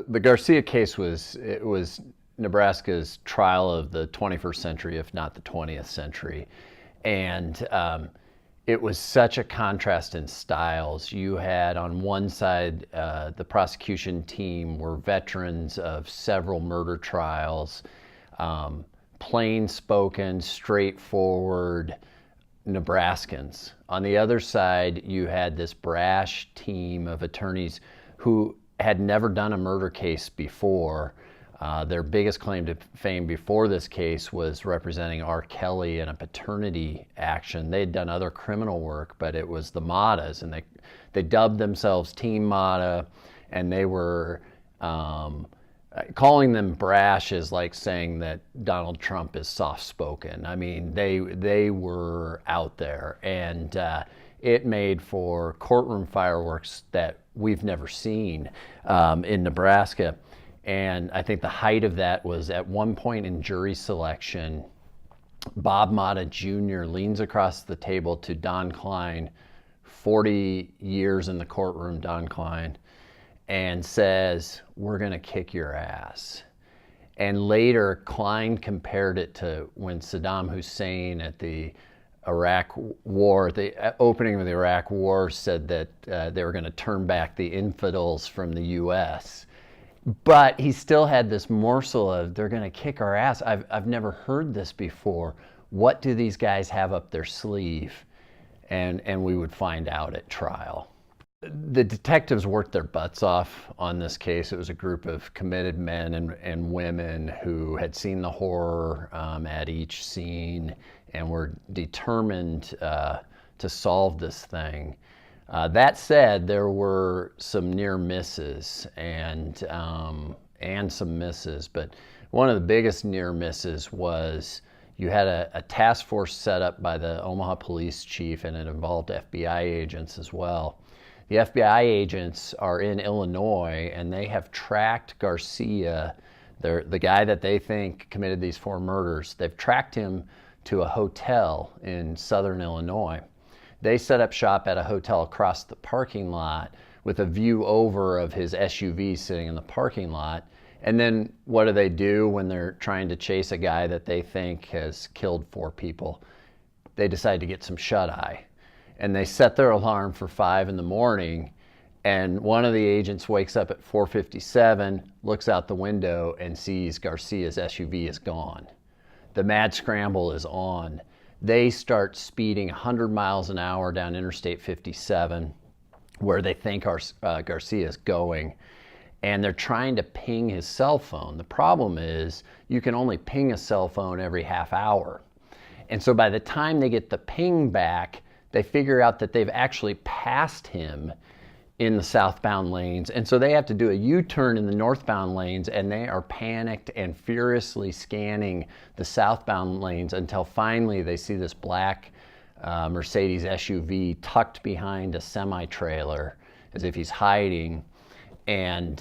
the Garcia case was Nebraska's trial of the 21st century, if not the 20th century. And it was such a contrast in styles. You had on one side, the prosecution team were veterans of several murder trials, plain spoken, straightforward Nebraskans. On the other side, you had this brash team of attorneys who had never done a murder case before. Their biggest claim to fame before this case was representing R. Kelly in a paternity action. They'd done other criminal work, but it was the modus, and they dubbed themselves Team Mata, and they were calling them brash is like saying that Donald Trump is soft-spoken. I mean, they were out there, and it made for courtroom fireworks that we've never seen in Nebraska. And I think the height of that was at one point in jury selection, Bob Mata Jr. leans across the table to Don Klein, 40 years in the courtroom, Don Klein, and says, "We're going to kick your ass." And later, Klein compared it to when Saddam Hussein at the Iraq War, the opening of the Iraq War, said that they were going to turn back the infidels from the U.S., but he still had this morsel of, they're going to kick our ass. I've never heard this before. What do these guys have up their sleeve? And we would find out at trial. The detectives worked their butts off on this case. It was a group of committed men and women who had seen the horror at each scene and were determined to solve this thing. That said, there were some near misses and some misses, but one of the biggest near misses was you had a task force set up by the Omaha police chief, and it involved FBI agents as well. The FBI agents are in Illinois, and they have tracked Garcia, the guy that they think committed these 4 murders. They've tracked him to a hotel in southern Illinois. They set up shop at a hotel across the parking lot with a view over of his SUV sitting in the parking lot. And then what do when they're trying to chase a guy that they think has killed 4 people? They decide to get some shut-eye. And they set their alarm for 5 in the morning, and one of the agents wakes up at 4:57, looks out the window, and sees Garcia's SUV is gone. The mad scramble is on. They start speeding 100 miles an hour down Interstate 57, where they think Garcia is going, and they're trying to ping his cell phone. The problem is you can only ping a cell phone every half hour. And so by the time they get the ping back, they figure out that they've actually passed him in the southbound lanes. And so they have to do a U-turn in the northbound lanes, and they are panicked and furiously scanning the southbound lanes until finally they see this black Mercedes SUV tucked behind a semi-trailer as if he's hiding. And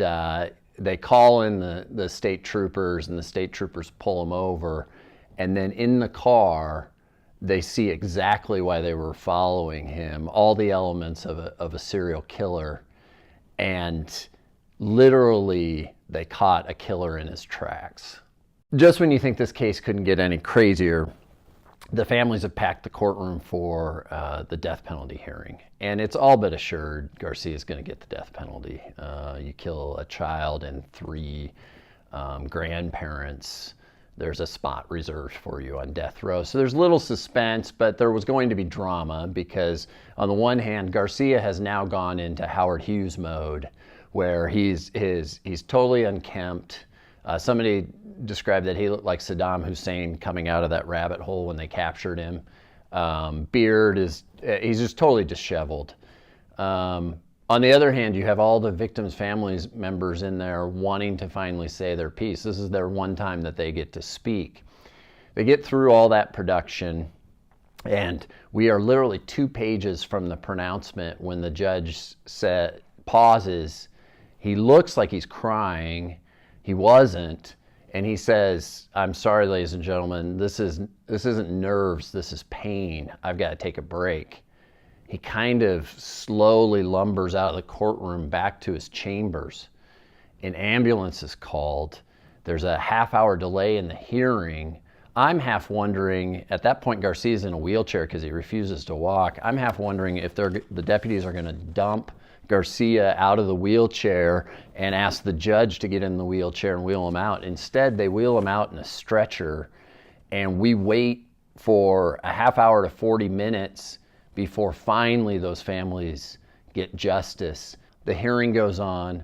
they call in the state troopers, and the state troopers pull him over. And then in the car, they see exactly why they were following him, all the elements of a serial killer, and literally they caught a killer in his tracks. Just when you think this case couldn't get any crazier, the families have packed the courtroom for the death penalty hearing, and it's all but assured Garcia's going to get the death penalty. You kill a child and 3 grandparents, there's a spot reserved for you on death row. So there's little suspense, but there was going to be drama because on the one hand, Garcia has now gone into Howard Hughes mode, where he's totally unkempt. Somebody described that he looked like Saddam Hussein coming out of that rabbit hole when they captured him. Beard he's just totally disheveled. On the other hand, you have all the victims' families members in there wanting to finally say their piece. This is their one time that they get to speak. They get through all that production, and we are literally 2 pages from the pronouncement when the judge pauses. He looks like he's crying. He wasn't. And he says, "I'm sorry, ladies and gentlemen, this isn't nerves, this is pain. I've got to take a break." He kind of slowly lumbers out of the courtroom back to his chambers. an ambulance is called. There's a half-hour delay in the hearing. I'm half wondering, at that point Garcia's in a wheelchair because he refuses to walk. I'm half wondering if the deputies are going to dump Garcia out of the wheelchair and ask the judge to get in the wheelchair and wheel him out. Instead, they wheel him out in a stretcher, and we wait for a half hour to 40 minutes before finally those families get justice. The hearing goes on,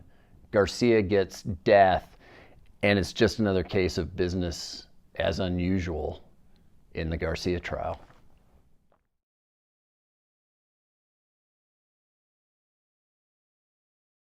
Garcia gets death, and it's just another case of business as unusual in the Garcia trial.